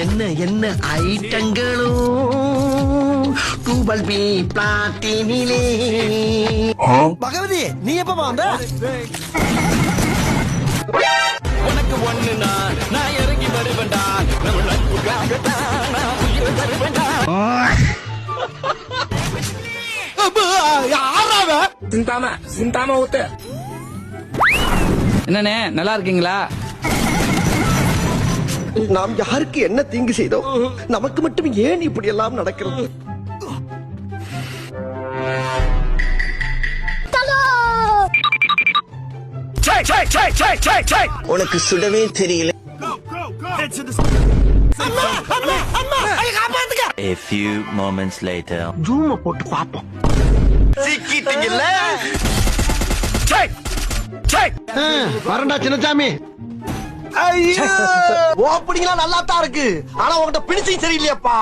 என்ன என்ன ஐட்டங்களோ டூபல் பி பிளாட்டினிலே. பகவதி நீ எப்ப வந்த? உனக்கு ஒண்ணு நான் இறங்கி வருவேன்டா. சிந்தாம ஊத்து. என்னண்ணே நல்லா இருக்கீங்களா? நாம் யாருக்கு என்ன தீங்கு செய்தோம்? நமக்கு மட்டும் ஏன் இப்படி எல்லாம் நடக்கிறது? உனக்கு சுடவே தெரியல. A few moments later. ஜூம போட்டு பாப்போம். சிக்கிட்டீங்கல்ல? வரண்டா சின்னசாமி. ஐயோ ஓப்பனிங்லாம் நல்லா தான் இருக்கு, ஆனா உங்ககிட்ட பினிஷிங் சரியில்லையாப்பா.